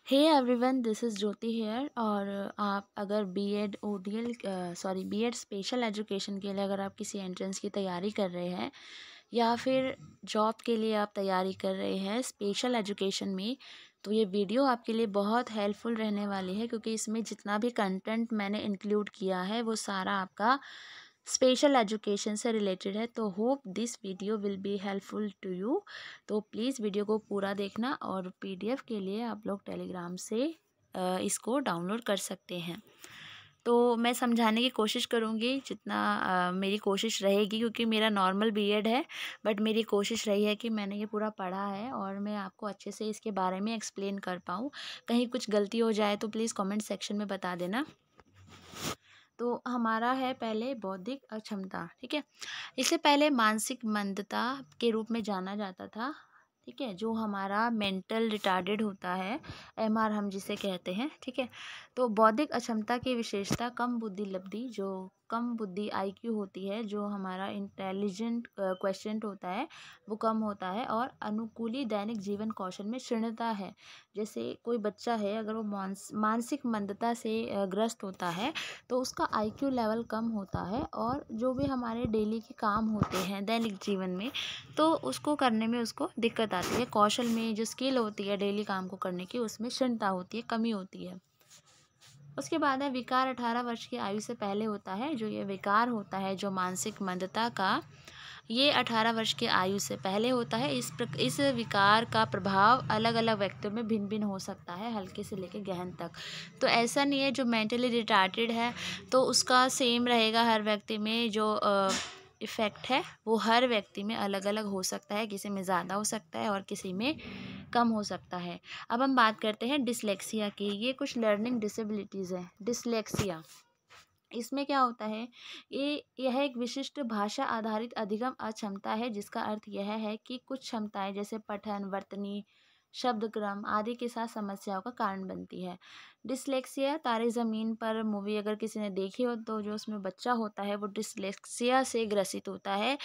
Hey everyone, this is Jyoti here. और आप अगर BEd ODL BEd special education के लिए अगर आप किसी एंट्रेंस की तैयारी कर रहे हैं या फिर जॉब के लिए आप तैयारी कर रहे हैं स्पेशल एजुकेशन में, तो ये वीडियो आपके लिए बहुत हेल्पफुल रहने वाली है, क्योंकि इसमें जितना भी कंटेंट मैंने इंक्लूड किया है वो सारा आपका स्पेशल एजुकेशन से रिलेटेड है। तो hope this video will be helpful to you. तो प्लीज़ वीडियो को पूरा देखना, और पीडीएफ के लिए आप लोग टेलीग्राम से इसको डाउनलोड कर सकते हैं। तो मैं समझाने की कोशिश करूँगी जितना मेरी कोशिश रहेगी, क्योंकि मेरा नॉर्मल बीएड है, बट मेरी कोशिश रही है कि मैंने ये पूरा पढ़ा है और मैं आपको अच्छे से इसके बारे में एक्सप्लेन कर पाऊँ। कहीं कुछ गलती हो जाए तो प्लीज़ कमेंट सेक्शन में बता देना। तो हमारा है पहले बौद्धिक अक्षमता, ठीक है। इसे पहले मानसिक मंदता के रूप में जाना जाता था, ठीक है, जो हमारा मेंटल रिटार्डेड होता है, एमआर हम जिसे कहते हैं, ठीक है। तो बौद्धिक अक्षमता की विशेषता कम बुद्धि लब्धि, जो कम बुद्धि आईक्यू होती है, जो हमारा इंटेलिजेंट क्वेश्चन होता है वो कम होता है, और अनुकूली दैनिक जीवन कौशल में क्षीणता है। जैसे कोई बच्चा है, अगर वो मानसिक मंदता से ग्रस्त होता है तो उसका आईक्यू लेवल कम होता है, और जो भी हमारे डेली के काम होते हैं दैनिक जीवन में, तो उसको करने में उसको दिक्कत आती है। कौशल में जो स्किल होती है डेली काम को करने की, उसमें क्षीणता होती है, कमी होती है। उसके बाद है विकार 18 वर्ष की आयु से पहले होता है। जो ये विकार होता है, जो मानसिक मंदता का, ये 18 वर्ष की आयु से पहले होता है। इस विकार का प्रभाव अलग अलग व्यक्तियों में भिन्न भिन्न हो सकता है, हल्के से लेकर गहन तक। तो ऐसा नहीं है जो मेंटली रिटार्टेड है तो उसका सेम रहेगा हर व्यक्ति में। जो इफ़ेक्ट है वो हर व्यक्ति में अलग अलग हो सकता है, किसी में ज़्यादा हो सकता है और किसी में कम हो सकता है। अब हम बात करते हैं डिसलेक्सिया की। ये कुछ लर्निंग डिसेबिलिटीज़ है। डिसलेक्सिया, इसमें क्या होता है, यह एक विशिष्ट भाषा आधारित अधिगम अक्षमता है, जिसका अर्थ यह है कि कुछ क्षमताएं जैसे पठन, वर्तनी, शब्द क्रम आदि के साथ समस्याओं का कारण बनती है। डिसलेक्सिया, तारे ज़मीन पर मूवी अगर किसी ने देखी हो तो जो उसमें बच्चा होता है वो डिसलेक्सिया से ग्रसित होता है।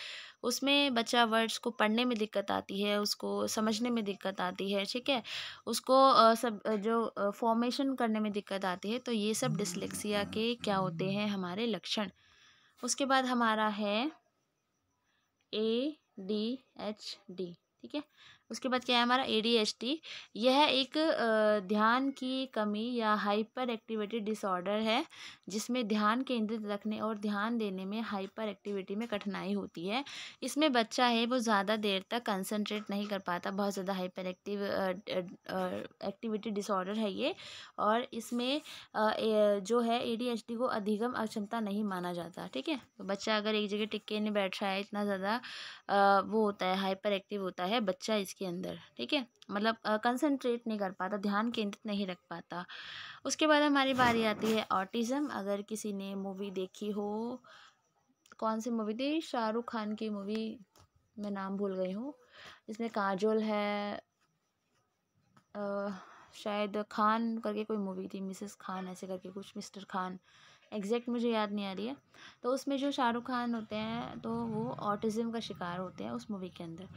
उसमें बच्चा वर्ड्स को पढ़ने में दिक्कत आती है, उसको समझने में दिक्कत आती है, ठीक है, उसको जो फॉर्मेशन करने में दिक्कत आती है। तो ये सब डिसलेक्सिया के क्या होते हैं, हमारे लक्षण। उसके बाद हमारा है ADHD, ठीक है। उसके बाद क्या है हमारा ADHD। यह एक ध्यान की कमी या हाइपर एक्टिविटी डिसऑर्डर है, जिसमें ध्यान केंद्रित रखने और ध्यान देने में हाइपर एक्टिविटी में कठिनाई होती है। इसमें बच्चा है वो ज़्यादा देर तक कंसंट्रेट नहीं कर पाता, बहुत ज़्यादा हाइपर एक्टिविटी डिसऑर्डर है ये। और इसमें जो है ADHD को अधिगम अक्षमता नहीं माना जाता, ठीक है। तो बच्चा अगर एक जगह टिक के नहीं बैठ रहा है, इतना ज़्यादा वो होता है, हाइपर एक्टिव होता है बच्चा इसके अंदर, ठीक है, मतलब कंसंट्रेट नहीं कर पाता, ध्यान केंद्रित नहीं रख पाता। उसके बाद हमारी बारी आती है ऑटिज़म। अगर किसी ने मूवी देखी हो, कौन सी मूवी थी, शाहरुख खान की मूवी, मैं नाम भूल गई हूँ, इसमें काजोल है, अ, शायद खान करके कोई मूवी थी, मिसेस खान ऐसे करके कुछ, मिस्टर खान, एग्जैक्ट मुझे याद नहीं आ रही है। तो उसमें जो शाहरुख खान होते हैं तो वो ऑटिज़म का शिकार होते हैं उस मूवी के अंदर।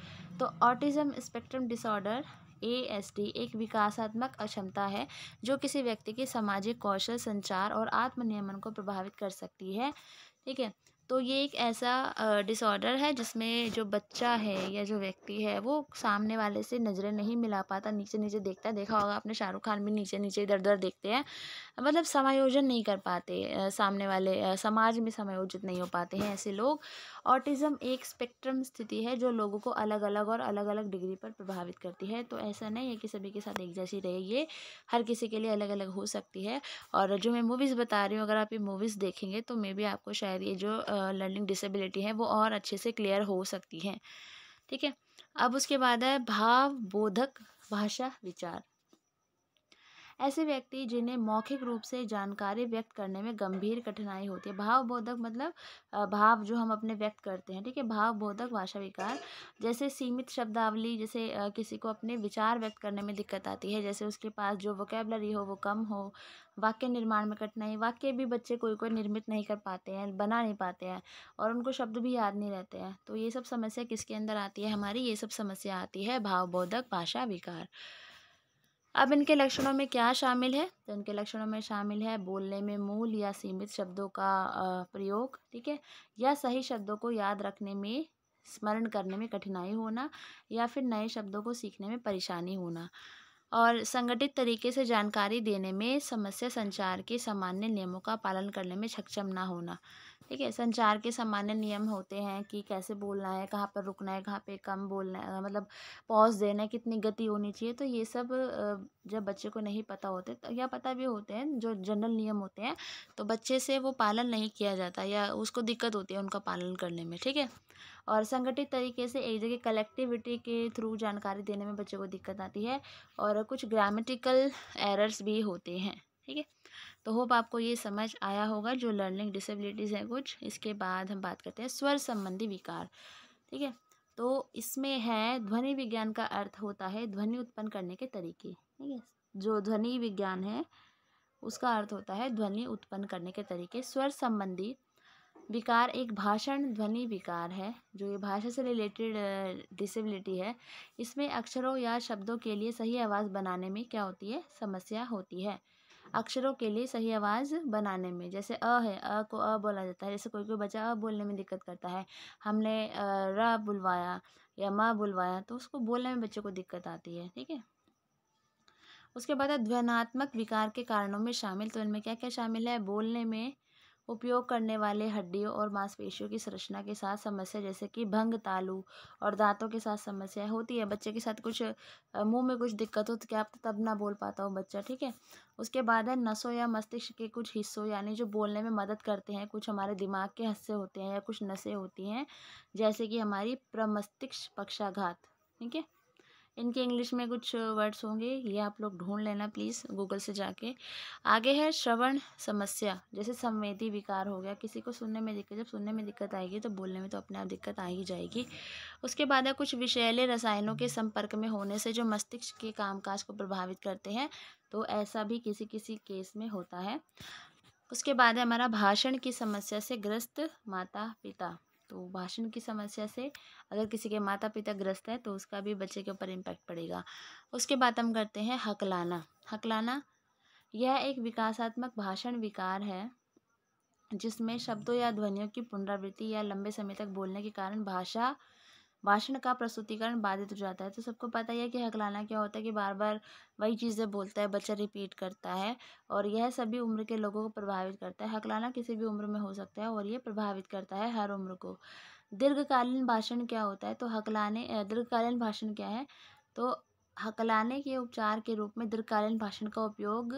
तो ऑटिज़म स्पेक्ट्रम डिसऑर्डर ASD एक विकासात्मक अक्षमता है जो किसी व्यक्ति के सामाजिक कौशल, संचार और आत्मनियमन को प्रभावित कर सकती है, ठीक है। तो ये एक ऐसा डिसऑर्डर है जिसमें जो बच्चा है या जो व्यक्ति है वो सामने वाले से नज़रें नहीं मिला पाता, नीचे नीचे देखता है। देखा होगा आपने, शाहरुख खान भी नीचे नीचे इधर उधर देखते हैं, मतलब समायोजन नहीं कर पाते, सामने वाले समाज में समायोजित नहीं हो पाते हैं ऐसे लोग। ऑटिज़म एक स्पेक्ट्रम स्थिति है जो लोगों को अलग अलग और अलग अलग डिग्री पर प्रभावित करती है। तो ऐसा नहीं है कि सभी के साथ एक जैसी रहे, ये हर किसी के लिए अलग अलग हो सकती है। और जो मैं मूवीज़ बता रही हूँ, अगर आप ये मूवीज़ देखेंगे तो मे बी आपको शायद ये जो लर्निंग डिसेबिलिटी है वो और अच्छे से क्लियर हो सकती है, ठीक है। अब उसके बाद है भाव बोधक भाषा विचार। ऐसे व्यक्ति जिन्हें मौखिक रूप से जानकारी व्यक्त करने में गंभीर कठिनाई होती है। भावबोधक मतलब भाव जो हम अपने व्यक्त करते हैं, ठीक है। भावबोधक भाषा विकार, जैसे सीमित शब्दावली, जैसे किसी को अपने विचार व्यक्त करने में दिक्कत आती है, जैसे उसके पास जो वोकेबलरी हो वो कम हो, वाक्य निर्माण में कठिनाई, वाक्य भी बच्चे कोई कोई निर्मित नहीं कर पाते हैं, बना नहीं पाते हैं, और उनको शब्द भी याद नहीं रहते हैं। तो ये सब समस्या किसके अंदर आती है, हमारी ये सब समस्या आती है भावबोधक भाषा विकार। अब इनके लक्षणों में क्या शामिल है, तो इनके लक्षणों में शामिल है बोलने में मूल या सीमित शब्दों का प्रयोग, ठीक है, या सही शब्दों को याद रखने में, स्मरण करने में कठिनाई होना, या फिर नए शब्दों को सीखने में परेशानी होना, और संगठित तरीके से जानकारी देने में समस्या, संचार के सामान्य नियमों का पालन करने में सक्षम ना होना, ठीक है। संचार के सामान्य नियम होते हैं कि कैसे बोलना है, कहाँ पर रुकना है, कहाँ पे कम बोलना है, मतलब पॉज देना है, कितनी गति होनी चाहिए, तो ये सब जब बच्चे को नहीं पता होते तो, या पता भी होते हैं जो जनरल नियम होते हैं, तो बच्चे से वो पालन नहीं किया जाता या उसको दिक्कत होती है उनका पालन करने में, ठीक है। और संगठित तरीके से एक जगह कलेक्टिविटी के थ्रू जानकारी देने में बच्चे को दिक्कत आती है, और कुछ ग्रामेटिकल एरर्स भी होते हैं, ठीक है। तो होप आपको ये समझ आया होगा जो लर्निंग डिसेबिलिटीज़ हैं कुछ। इसके बाद हम बात करते हैं स्वर संबंधी विकार, ठीक है। तो इसमें है ध्वनि विज्ञान का अर्थ होता है ध्वनि उत्पन्न करने के तरीके, ठीक है। जो ध्वनि विज्ञान है उसका अर्थ होता है ध्वनि उत्पन्न करने के तरीके। स्वर संबंधी विकार एक भाषण ध्वनि विकार है, जो ये भाषा से रिलेटेड डिसेबिलिटी है। इसमें अक्षरों या शब्दों के लिए सही आवाज़ बनाने में क्या होती है, समस्या होती है। अक्षरों के लिए सही आवाज़ बनाने में, जैसे अ है, अ को अ बोला जाता है, जैसे कोई कोई बच्चा अ बोलने में दिक्कत करता है, हमने र बुलवाया या म बुलवाया, तो उसको बोलने में बच्चे को दिक्कत आती है, ठीक है। उसके बाद है ध्वन्यात्मक विकार के कारणों में शामिल, तो इनमें क्या क्या शामिल है, बोलने में उपयोग करने वाले हड्डियों और मांसपेशियों की संरचना के साथ समस्या, जैसे कि भंग तालु, और दांतों के साथ समस्या होती है। बच्चे के साथ कुछ मुंह में कुछ दिक्कत हो तो क्या आप तब ना बोल पाता हो बच्चा, ठीक है। उसके बाद है नसों या मस्तिष्क के कुछ हिस्सों, यानी जो बोलने में मदद करते हैं, कुछ हमारे दिमाग के हिस्से होते हैं या कुछ नसें होती हैं, जैसे कि हमारी प्रमस्तिष्क पक्षाघात, ठीक है। इनके इंग्लिश में कुछ वर्ड्स होंगे, ये आप लोग ढूंढ लेना प्लीज़ गूगल से जाके। आगे है श्रवण समस्या, जैसे संवेदी विकार हो गया, किसी को सुनने में दिक्कत, जब सुनने में दिक्कत आएगी तो बोलने में तो अपने आप दिक्कत आ ही जाएगी। उसके बाद है कुछ विषैले रसायनों के संपर्क में होने से जो मस्तिष्क के कामकाज को प्रभावित करते हैं, तो ऐसा भी किसी किसी केस में होता है। उसके बाद है हमारा भाषण की समस्या से ग्रस्त माता पिता, तो भाषण की समस्या से अगर किसी के माता पिता ग्रस्त है तो उसका भी बच्चे के ऊपर इम्पैक्ट पड़ेगा। उसके बाद हम करते हैं हकलाना। हकलाना यह एक विकासात्मक भाषण विकार है जिसमें शब्दों या ध्वनियों की पुनरावृत्ति या लंबे समय तक बोलने के कारण भाषण का प्रस्तुतिकरण बाधित हो जाता है। तो सबको पता ही है कि हकलाना क्या होता है, कि बार बार वही चीज़ें बोलता है बच्चा, रिपीट करता है, और यह सभी उम्र के लोगों को प्रभावित करता है। हकलाना किसी भी उम्र में हो सकता है और ये प्रभावित करता है हर उम्र को। दीर्घकालीन भाषण क्या होता है, तो दीर्घकालीन भाषण क्या है, तो हकलाने के उपचार के रूप में दीर्घकालीन भाषण का उपयोग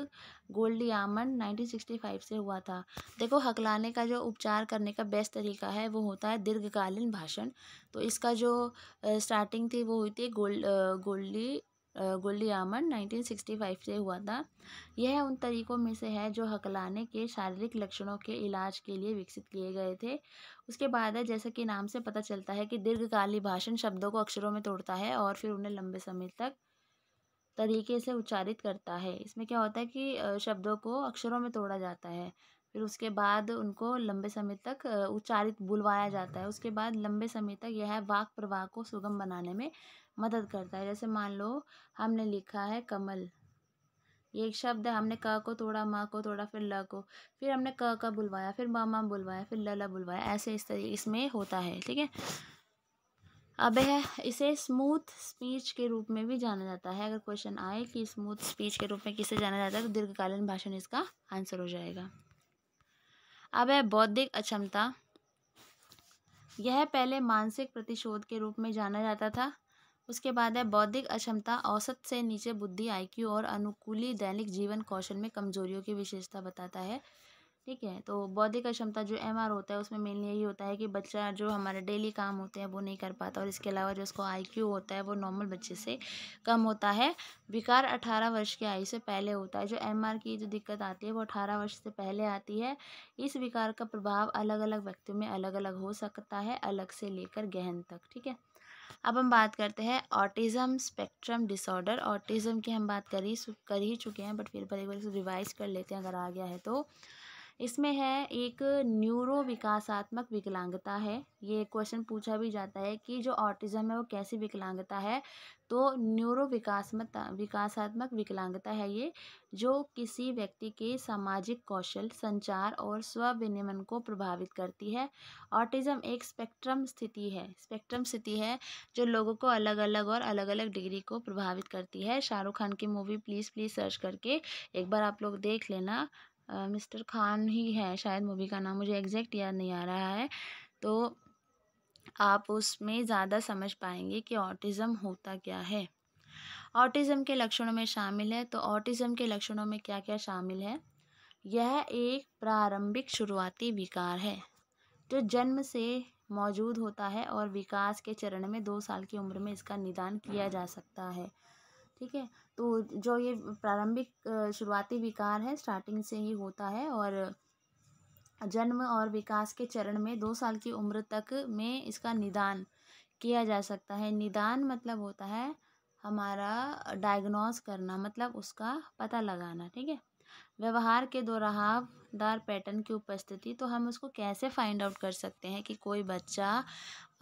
गोल्डी आमंड 1965 से हुआ था। देखो, हकलाने का जो उपचार करने का बेस्ट तरीका है वो होता है दीर्घकालीन भाषण। तो इसका जो स्टार्टिंग थी वो हुई थी गोल्डी आमंड 1965 से हुआ था। यह उन तरीकों में से है जो हकलाने के शारीरिक लक्षणों के इलाज के लिए विकसित किए गए थे। उसके बाद है, जैसा कि नाम से पता चलता है कि दीर्घकालीन भाषण शब्दों को अक्षरों में तोड़ता है और फिर उन्हें लंबे समय तक तरीके से उच्चारित करता है। इसमें क्या होता है कि शब्दों को अक्षरों में तोड़ा जाता है, फिर उसके बाद उनको लंबे समय तक उच्चारित बुलवाया जाता है। उसके बाद लंबे समय तक यह वाक् प्रवाह को सुगम बनाने में मदद करता है। जैसे मान लो हमने लिखा है कमल, ये एक शब्द है, हमने क को तोड़ा, म को तोड़ा, फिर ल को, फिर हमने क बुलवाया, फिर म बुलवाया, फिर ल बुलवाया, ऐसे इस तरीके इसमें होता है, ठीक है। अब है इसे स्मूथ स्पीच के रूप में भी जाना जाता है। अगर क्वेश्चन आए कि स्मूथ स्पीच के रूप में किसे जाना जाता है, तो दीर्घकालीन भाषण इसका आंसर हो जाएगा। अब है बौद्धिक अक्षमता। यह पहले मानसिक प्रतिशोध के रूप में जाना जाता था। उसके बाद है बौद्धिक अक्षमता औसत से नीचे बुद्धि, आईक्यू और अनुकूली दैनिक जीवन कौशल में कमजोरियों की विशेषता बताता है, ठीक है। तो बौद्धिक अक्षमता जो एमआर होता है उसमें मेनली यही होता है कि बच्चा जो हमारे डेली काम होते हैं वो नहीं कर पाता, और इसके अलावा जो उसको आईक्यू होता है वो नॉर्मल बच्चे से कम होता है। विकार 18 वर्ष की आयु से पहले होता है। जो एमआर की जो दिक्कत आती है वो 18 वर्ष से पहले आती है। इस विकार का प्रभाव अलग अलग व्यक्तियों में अलग अलग हो सकता है, अलग से लेकर गहन तक, ठीक है। अब हम बात करते हैं ऑटिज़म स्पेक्ट्रम डिसऑर्डर। ऑटिज़म की हम बात कर ही चुके हैं, बट फिर एक बार रिवाइज कर लेते हैं अगर आ गया है तो। इसमें है एक न्यूरो विकासात्मक विकलांगता है। ये क्वेश्चन पूछा भी जाता है कि जो ऑटिज़्म है वो कैसी विकलांगता है, तो न्यूरो विकासात्मक विकलांगता है ये, जो किसी व्यक्ति के सामाजिक कौशल, संचार और स्व विनियमन को प्रभावित करती है। ऑटिज़्म एक स्पेक्ट्रम स्थिति है जो लोगों को अलग-अलग और अलग-अलग डिग्री को प्रभावित करती है। शाहरुख खान की मूवी प्लीज़ प्लीज़ सर्च करके एक बार आप लोग देख लेना। मिस्टर खान ही है शायद मूवी का नाम, मुझे एग्जैक्ट याद नहीं आ रहा है। तो आप उसमें ज़्यादा समझ पाएंगे कि ऑटिज़म होता क्या है। ऑटिज़म के लक्षणों में शामिल है, तो ऑटिज़म के लक्षणों में क्या क्या शामिल है। यह एक प्रारंभिक शुरुआती विकार है जो जन्म से मौजूद होता है और विकास के चरण में 2 साल की उम्र में इसका निदान किया जा सकता है। ठीक है, तो जो ये प्रारंभिक शुरुआती विकार है स्टार्टिंग से ही होता है और जन्म और विकास के चरण में 2 साल की उम्र तक में इसका निदान किया जा सकता है। निदान मतलब होता है हमारा डायग्नोस करना, मतलब उसका पता लगाना। ठीक है, व्यवहार के दोहरावदार पैटर्न की उपस्थिति, तो हम उसको कैसे फाइंड आउट कर सकते हैं कि कोई बच्चा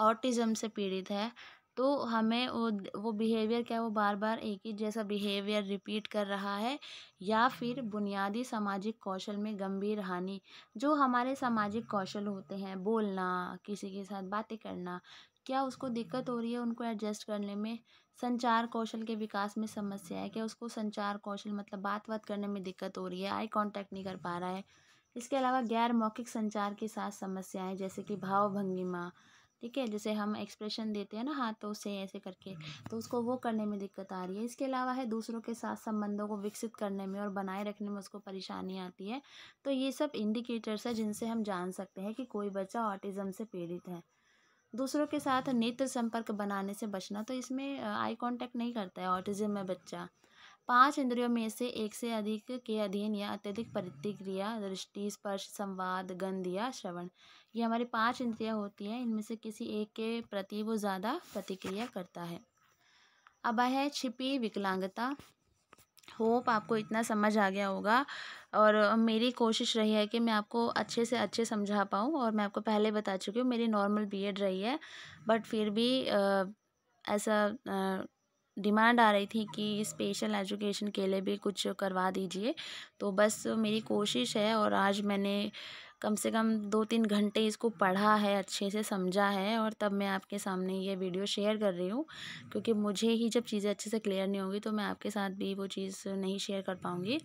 ऑटिज़म से पीड़ित है। तो हमें वो बिहेवियर क्या, वो बार बार एक ही जैसा बिहेवियर रिपीट कर रहा है, या फिर बुनियादी सामाजिक कौशल में गंभीर हानि। जो हमारे सामाजिक कौशल होते हैं, बोलना, किसी के साथ बातें करना, क्या उसको दिक्कत हो रही है उनको एडजस्ट करने में। संचार कौशल के विकास में समस्या है, क्या उसको संचार कौशल मतलब बात करने में दिक्कत हो रही है, आई कांटेक्ट नहीं कर पा रहा है। इसके अलावा गैर मौखिक संचार के साथ समस्याएं जैसे कि भाव भंगिमा, ठीक है, जैसे हम एक्सप्रेशन देते हैं ना हाथों से ऐसे करके, तो उसको वो करने में दिक्कत आ रही है। इसके अलावा है दूसरों के साथ संबंधों को विकसित करने में और बनाए रखने में उसको परेशानी आती है। तो ये सब इंडिकेटर्स है जिनसे हम जान सकते हैं कि कोई बच्चा ऑटिज़म से पीड़ित है। दूसरों के साथ नेत्र संपर्क बनाने से बचना, तो इसमें आई कांटेक्ट नहीं करता है ऑटिज़म में बच्चा। 5 इंद्रियों में से एक से अधिक के अधीन या अत्यधिक प्रतिक्रिया, दृष्टि, स्पर्श, संवाद, गंध या श्रवण, ये हमारी 5 इंद्रियां होती हैं, इनमें से किसी एक के प्रति वो ज़्यादा प्रतिक्रिया करता है। अब है छिपी विकलांगता। होप आपको इतना समझ आ गया होगा और मेरी कोशिश रही है कि मैं आपको अच्छे से अच्छे समझा पाऊँ, और मैं आपको पहले बता चुकी हूँ मेरी नॉर्मल बीएड रही है, बट फिर भी ऐसा डिमांड आ रही थी कि स्पेशल एजुकेशन के लिए भी कुछ करवा दीजिए। तो बस मेरी कोशिश है, और आज मैंने कम से कम 2-3 घंटे इसको पढ़ा है, अच्छे से समझा है, और तब मैं आपके सामने ये वीडियो शेयर कर रही हूँ। क्योंकि मुझे ही जब चीज़ें अच्छे से क्लियर नहीं होंगी तो मैं आपके साथ भी वो चीज़ नहीं शेयर कर पाऊँगी।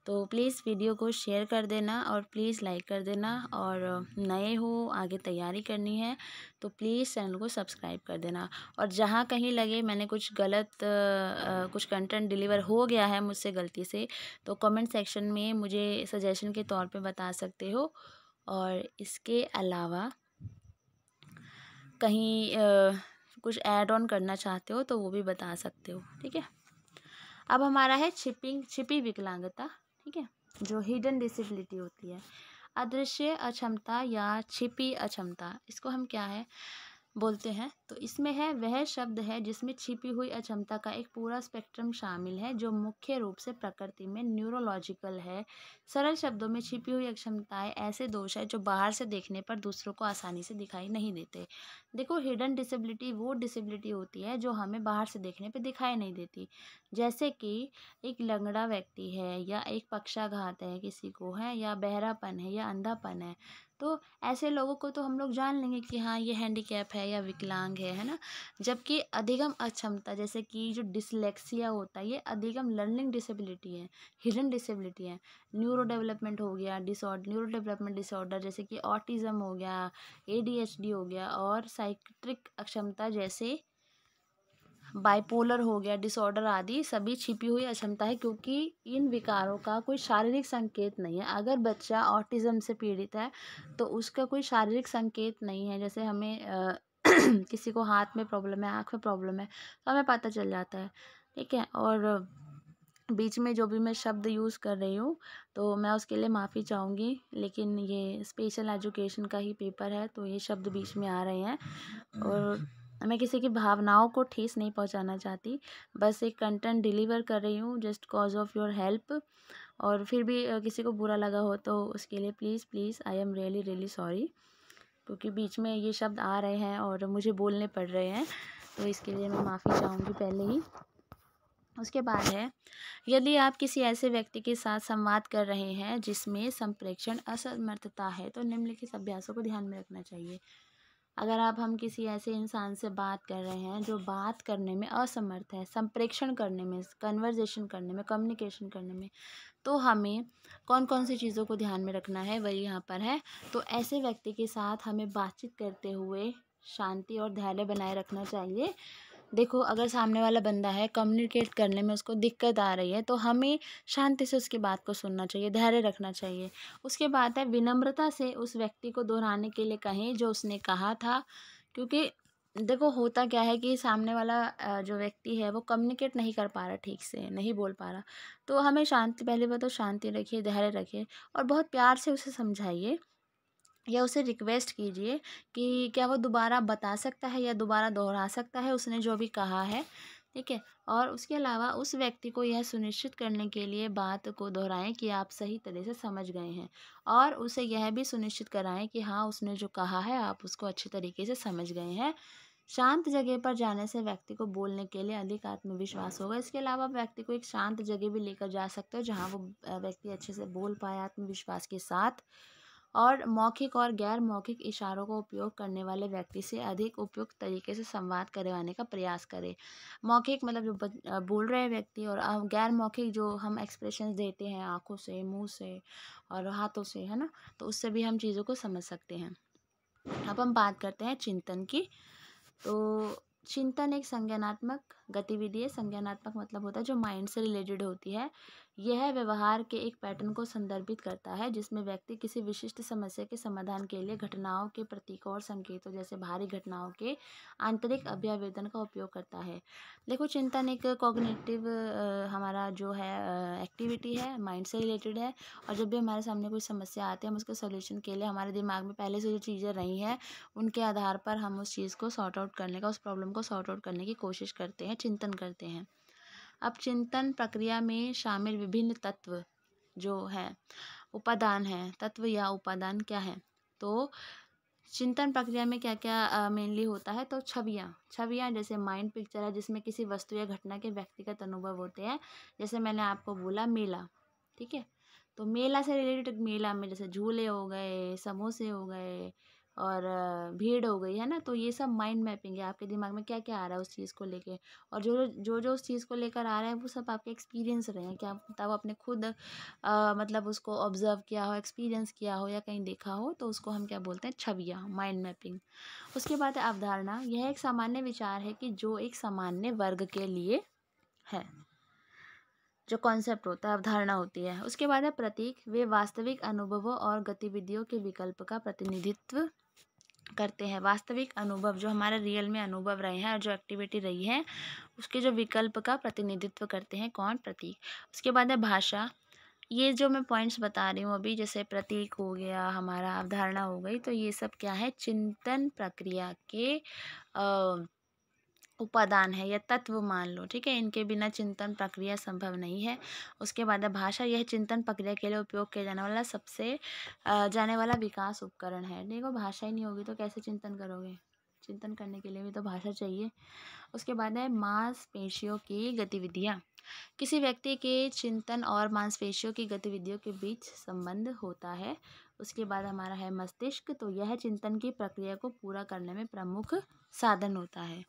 तो प्लीज़ वीडियो को शेयर कर देना और प्लीज़ लाइक कर देना, और नए हो, आगे तैयारी करनी है तो प्लीज़ चैनल को सब्सक्राइब कर देना। और जहाँ कहीं लगे मैंने कुछ गलत कुछ कंटेंट डिलीवर हो गया है मुझसे गलती से, तो कमेंट सेक्शन में मुझे सजेशन के तौर पे बता सकते हो। और इसके अलावा कहीं कुछ ऐड ऑन करना चाहते हो तो वो भी बता सकते हो। ठीक है, अब हमारा है छिपी विकलांगता। ठीक है, जो हिडन डिसेबिलिटी होती है, अदृश्य अक्षमता या छिपी अक्षमता, इसको हम क्या है बोलते हैं, तो इसमें है वह शब्द है जिसमें छिपी हुई अक्षमता का एक पूरा स्पेक्ट्रम शामिल है जो मुख्य रूप से प्रकृति में न्यूरोलॉजिकल है। सरल शब्दों में छिपी हुई अक्षमताएं ऐसे दोष है जो बाहर से देखने पर दूसरों को आसानी से दिखाई नहीं देते। देखो, हिडन डिसेबिलिटी वो डिसेबिलिटी होती है जो हमें बाहर से देखने पर दिखाई नहीं देती, जैसे कि एक लंगड़ा व्यक्ति है, या एक पक्षाघात है किसी को है, या बहरापन है, या अंधापन है। तो ऐसे लोगों को तो हम लोग जान लेंगे कि हाँ ये हैंडीकैप है या विकलांग है ना। जबकि अधिगम अक्षमता जैसे कि जो डिसलेक्सिया होता है, ये अधिगम लर्निंग डिसेबिलिटी है, हिडन डिसेबिलिटी है। न्यूरो डेवलपमेंट हो गया डिसऑर्डर, न्यूरो डेवलपमेंट डिसऑर्डर जैसे कि ऑटिज्म हो गया, एडीएचडी हो गया, और साइकिट्रिक अक्षमता जैसे बाइपोलर हो गया डिसऑर्डर आदि सभी छिपी हुई अक्षमता है, क्योंकि इन विकारों का कोई शारीरिक संकेत नहीं है। अगर बच्चा ऑटिज्म से पीड़ित है तो उसका कोई शारीरिक संकेत नहीं है, जैसे हमें किसी को हाथ में प्रॉब्लम है, आँख में प्रॉब्लम है, तो हमें पता चल जाता है। ठीक है, और बीच में जो भी मैं शब्द यूज़ कर रही हूँ तो मैं उसके लिए माफ़ी चाहूँगी, लेकिन ये स्पेशल एजुकेशन का ही पेपर है तो ये शब्द बीच में आ रहे हैं। और मैं किसी की भावनाओं को ठेस नहीं पहुंचाना चाहती, बस एक कंटेंट डिलीवर कर रही हूँ just cause of your help. और फिर भी किसी को बुरा लगा हो तो उसके लिए please please I am really really sorry, क्योंकि बीच में ये शब्द आ रहे हैं और मुझे बोलने पड़ रहे हैं, तो इसके लिए मैं माफ़ी चाहूँगी पहले ही। उसके बाद है, यदि आप किसी ऐसे व्यक्ति के साथ संवाद कर रहे हैं जिसमें संप्रेषण असमर्थता है तो निम्नलिखित अभ्यासों को ध्यान में रखना चाहिए। अगर हम किसी ऐसे इंसान से बात कर रहे हैं जो बात करने में असमर्थ है, संप्रेषण करने में, कन्वर्जेशन करने में, कम्युनिकेशन करने में, तो हमें कौन कौन सी चीज़ों को ध्यान में रखना है वही यहाँ पर है। तो ऐसे व्यक्ति के साथ हमें बातचीत करते हुए शांति और धैर्य बनाए रखना चाहिए। देखो, अगर सामने वाला बंदा है, कम्युनिकेट करने में उसको दिक्कत आ रही है, तो हमें शांति से उसकी बात को सुनना चाहिए, धैर्य रखना चाहिए। उसके बाद है, विनम्रता से उस व्यक्ति को दोहराने के लिए कहें जो उसने कहा था, क्योंकि देखो होता क्या है कि सामने वाला जो व्यक्ति है वो कम्युनिकेट नहीं कर पा रहा, ठीक से नहीं बोल पा रहा। तो हमें शांति, पहली बात तो शांति रखिए, धैर्य रखिए और बहुत प्यार से उसे समझाइए या उसे रिक्वेस्ट कीजिए कि क्या वो दोबारा बता सकता है या दोबारा दोहरा सकता है उसने जो भी कहा है, ठीक है। और उसके अलावा उस व्यक्ति को यह सुनिश्चित करने के लिए बात को दोहराएं कि आप सही तरह से समझ गए हैं, और उसे यह भी सुनिश्चित कराएं कि हाँ, उसने जो कहा है आप उसको अच्छी तरीके से समझ गए हैं। शांत जगह पर जाने से व्यक्ति को बोलने के लिए अधिक आत्मविश्वास होगा। इसके अलावा आप व्यक्ति को एक शांत जगह भी लेकर जा सकते हो जहाँ वो व्यक्ति अच्छे से बोल पाए आत्मविश्वास के साथ। और मौखिक और गैर मौखिक इशारों का उपयोग करने वाले व्यक्ति से अधिक उपयुक्त तरीके से संवाद करवाने का प्रयास करें। मौखिक मतलब जो बोल रहे व्यक्ति, और गैर मौखिक जो हम एक्सप्रेशंस देते हैं आँखों से, मुंह से और हाथों से, है ना, तो उससे भी हम चीज़ों को समझ सकते हैं। अब हम बात करते हैं चिंतन की। तो चिंतन एक संज्ञानात्मक गतिविधि है। संज्ञानात्मक मतलब होता है जो माइंड से रिलेटेड होती है। यह व्यवहार के एक पैटर्न को संदर्भित करता है जिसमें व्यक्ति किसी विशिष्ट समस्या के समाधान के लिए घटनाओं के प्रतीकों और संकेतों जैसे बाहरी घटनाओं के आंतरिक अभ्यावेदन का उपयोग करता है। देखो, चिंतन एक कॉग्निटिव हमारा जो है एक्टिविटी है, माइंड से रिलेटेड है। और जब भी हमारे सामने कोई समस्या आती है, हम उसके सोल्यूशन के लिए हमारे दिमाग में पहले से जो चीज़ें रही हैं उनके आधार पर हम उस चीज़ को सॉर्ट आउट करने का, उस प्रॉब्लम को सॉर्ट आउट करने की कोशिश करते हैं, चिंतन करते हैं। अब चिंतन प्रक्रिया में शामिल विभिन्न तत्व जो है, उपादान है, तत्व या उपादान क्या है, तो चिंतन प्रक्रिया में क्या क्या मेनली होता है, तो छवियाँ जैसे माइंड पिक्चर है जिसमें किसी वस्तु या घटना के व्यक्तिगत अनुभव होते हैं। जैसे मैंने आपको बोला मेला, ठीक है, तो मेला से रिलेटेड, मेला में जैसे झूले हो गए, समोसे हो गए और भीड़ हो गई, है ना, तो ये सब माइंड मैपिंग है, आपके दिमाग में क्या क्या आ रहा है उस चीज़ को लेके। और जो उस चीज़ को लेकर आ रहा है वो सब आपके एक्सपीरियंस रहे हैं, क्या तब आपने खुद मतलब उसको ऑब्जर्व किया हो, एक्सपीरियंस किया हो या कहीं देखा हो, तो उसको हम क्या बोलते हैं, छवियाँ, माइंड मैपिंग। उसके बाद है अवधारणा। यह एक सामान्य विचार है कि जो एक सामान्य वर्ग के लिए है, जो कॉन्सेप्ट होता है, अवधारणा होती है। उसके बाद है प्रतीक। वे वास्तविक अनुभवों और गतिविधियों के विकल्प का प्रतिनिधित्व करते हैं। वास्तविक अनुभव जो हमारे रियल में अनुभव रहे हैं और जो एक्टिविटी रही है उसके जो विकल्प का प्रतिनिधित्व करते हैं, कौन, प्रतीक। उसके बाद है भाषा। ये जो मैं पॉइंट्स बता रही हूँ अभी, जैसे प्रतीक हो गया, हमारा अवधारणा हो गई, तो ये सब क्या है, चिंतन प्रक्रिया के उपादान है या तत्व मान लो, ठीक है। इनके बिना चिंतन प्रक्रिया संभव नहीं है। उसके बाद है भाषा। यह चिंतन प्रक्रिया के लिए उपयोग किया जाने वाला सबसे जाने वाला विकास उपकरण है। देखो, भाषा ही नहीं होगी तो कैसे चिंतन करोगे, चिंतन करने के लिए भी तो भाषा चाहिए। उसके बाद है मांसपेशियों की गतिविधियाँ। किसी व्यक्ति के चिंतन और मांसपेशियों की गतिविधियों के बीच संबंध होता है। उसके बाद हमारा है मस्तिष्क। तो यह चिंतन की प्रक्रिया को पूरा करने में प्रमुख साधन होता है।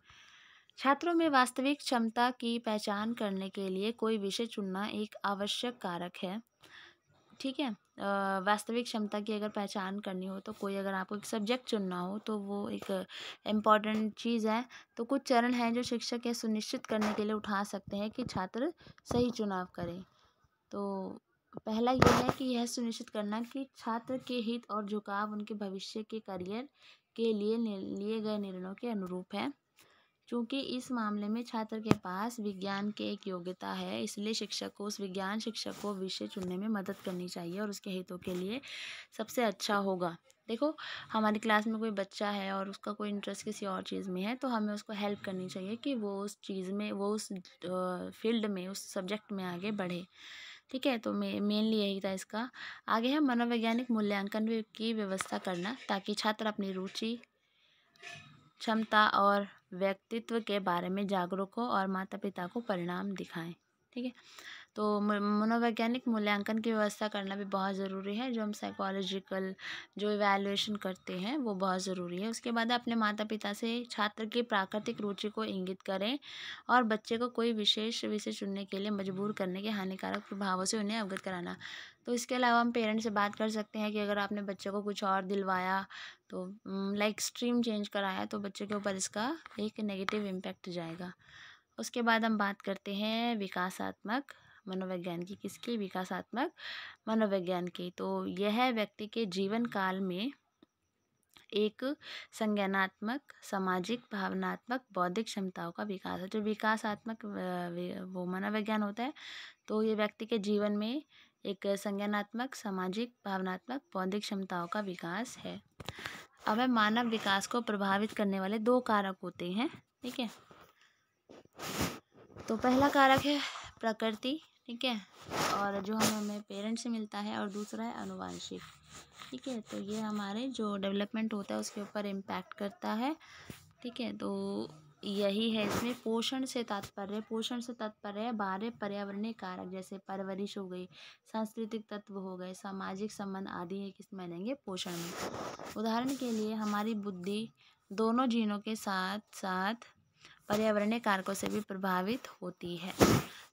छात्रों में वास्तविक क्षमता की पहचान करने के लिए कोई विषय चुनना एक आवश्यक कारक है, ठीक है। वास्तविक क्षमता की अगर पहचान करनी हो तो कोई, अगर आपको एक सब्जेक्ट चुनना हो तो वो एक इम्पॉर्टेंट चीज़ है। तो कुछ चरण हैं जो शिक्षक यह सुनिश्चित करने के लिए उठा सकते हैं कि छात्र सही चुनाव करें। तो पहला ये है कि यह सुनिश्चित करना कि छात्र के हित और झुकाव उनके भविष्य के करियर के लिए लिए गए निर्णयों के अनुरूप है। चूँकि इस मामले में छात्र के पास विज्ञान की एक योग्यता है, इसलिए शिक्षक को उस विज्ञान शिक्षक को विषय चुनने में मदद करनी चाहिए और उसके हितों के लिए सबसे अच्छा होगा। देखो, हमारी क्लास में कोई बच्चा है और उसका कोई इंटरेस्ट किसी और चीज़ में है, तो हमें उसको हेल्प करनी चाहिए कि वो उस चीज़ में, वो उस फील्ड में, उस सब्जेक्ट में आगे बढ़े। ठीक है, तो मेनली यही था इसका। आगे है मनोवैज्ञानिक मूल्यांकन की व्यवस्था करना, ताकि छात्र अपनी रुचि, क्षमता और व्यक्तित्व के बारे में जागरूक हो और माता पिता को परिणाम दिखाएं। ठीक है, तो मनोवैज्ञानिक मूल्यांकन की व्यवस्था करना भी बहुत ज़रूरी है। जो हम साइकोलॉजिकल जो इवैल्यूएशन करते हैं वो बहुत ज़रूरी है। उसके बाद अपने माता पिता से छात्र की प्राकृतिक रुचि को इंगित करें और बच्चे को कोई विशेष विषय चुनने के लिए मजबूर करने के हानिकारक प्रभावों से उन्हें अवगत कराना। तो इसके अलावा हम पेरेंट्स से बात कर सकते हैं कि अगर आपने बच्चे को कुछ और दिलवाया, तो लाइक स्ट्रीम चेंज कराया, तो बच्चे के ऊपर इसका एक नेगेटिव इम्पैक्ट जाएगा। उसके बाद हम बात करते हैं विकासात्मक मनोविज्ञान की। किसकी? विकासात्मक मनोविज्ञान की। तो यह व्यक्ति के जीवन काल में एक संज्ञानात्मक, सामाजिक, भावनात्मक, बौद्धिक क्षमताओं का विकास है। जो विकासात्मक वो मनोविज्ञान होता है, तो ये व्यक्ति के जीवन में एक संज्ञानात्मक, सामाजिक, भावनात्मक, बौद्धिक क्षमताओं का विकास है। अब है मानव विकास को प्रभावित करने वाले 2 कारक होते हैं। ठीक है, तो पहला कारक है प्रकृति। ठीक है, और जो हमें पेरेंट्स से मिलता है, और दूसरा है आनुवांशिक। ठीक है, तो ये हमारे जो डेवलपमेंट होता है उसके ऊपर इम्पैक्ट करता है। ठीक है, तो यही है इसमें। पोषण से तात्पर्य है बाहरी पर्यावरणीय कारक, जैसे परवरिश हो गई, सांस्कृतिक तत्व हो गए, सामाजिक संबंध आदि है किस में लेंगे? पोषण में। उदाहरण के लिए हमारी बुद्धि दोनों जीनों के साथ साथ पर्यावरणीय कारकों से भी प्रभावित होती है।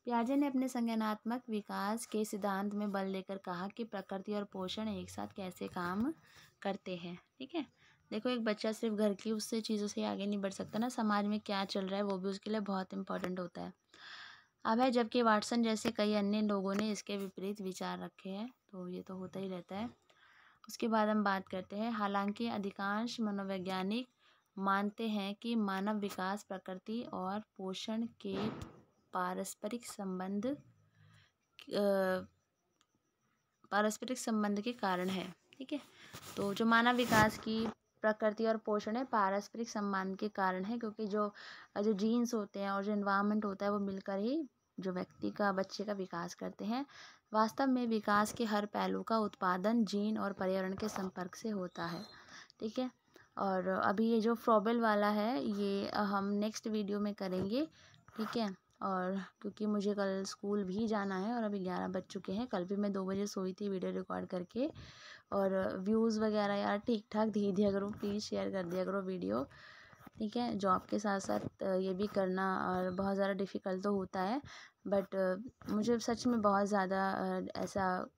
पियाजे ने अपने संज्ञानात्मक विकास के सिद्धांत में बल देकर कहा कि प्रकृति और पोषण एक साथ कैसे काम करते हैं। ठीक है, देखो, एक बच्चा सिर्फ घर की उससे चीज़ों से आगे नहीं बढ़ सकता ना, समाज में क्या चल रहा है वो भी उसके लिए बहुत इंपॉर्टेंट होता है। अब है, जबकि वाटसन जैसे कई अन्य लोगों ने इसके विपरीत विचार रखे हैं, तो ये तो होता ही रहता है। उसके बाद हम बात करते हैं, हालांकि अधिकांश मनोवैज्ञानिक मानते हैं कि मानव विकास प्रकृति और पोषण के पारस्परिक संबंध के कारण है। ठीक है, तो जो मानव विकास की प्रकृति और पोषण है पारस्परिक संबंध के कारण है, क्योंकि जो जो जीन्स होते हैं और जो एनवायरनमेंट होता है वो मिलकर ही जो व्यक्ति का, बच्चे का विकास करते हैं। वास्तव में विकास के हर पहलू का उत्पादन जीन और पर्यावरण के संपर्क से होता है। ठीक है, और अभी ये जो फ्रॉबेल वाला है ये हम नेक्स्ट वीडियो में करेंगे। ठीक है, और क्योंकि मुझे कल स्कूल भी जाना है और अभी 11 बज चुके हैं। कल भी मैं 2 बजे सोई थी वीडियो रिकॉर्ड करके, और व्यूज़ वगैरह यार ठीक ठाक दे दिया करो, प्लीज़ शेयर कर दिया करो वीडियो। ठीक है, जॉब के साथ साथ ये भी करना और बहुत ज़्यादा डिफ़िकल्ट तो होता है, बट मुझे सच में बहुत ज़्यादा ऐसा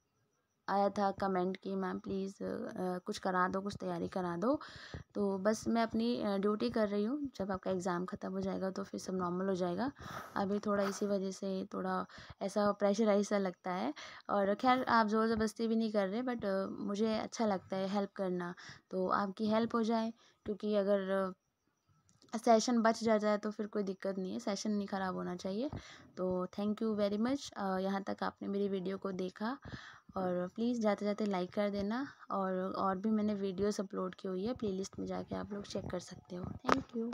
आया था कमेंट कि मैम प्लीज़ कुछ करा दो, कुछ तैयारी करा दो। तो बस मैं अपनी ड्यूटी कर रही हूँ। जब आपका एग्ज़ाम ख़त्म हो जाएगा तो फिर सब नॉर्मल हो जाएगा। अभी थोड़ा इसी वजह से थोड़ा ऐसा प्रेशराइज़ सा लगता है, और ख़ैर आप ज़ोर ज़बरदस्ती भी नहीं कर रहे, बट मुझे अच्छा लगता है हेल्प करना, तो आपकी हेल्प हो जाए। क्योंकि अगर सेशन बच जाता है तो फिर कोई दिक्कत नहीं है, सेशन नहीं ख़राब होना चाहिए। तो थैंक यू वेरी मच, यहाँ तक आपने मेरी वीडियो को देखा, और प्लीज़ जाते जाते लाइक कर देना। और भी मैंने वीडियोस अपलोड की हुई है, प्लेलिस्ट में जाके आप लोग चेक कर सकते हो। Thank you.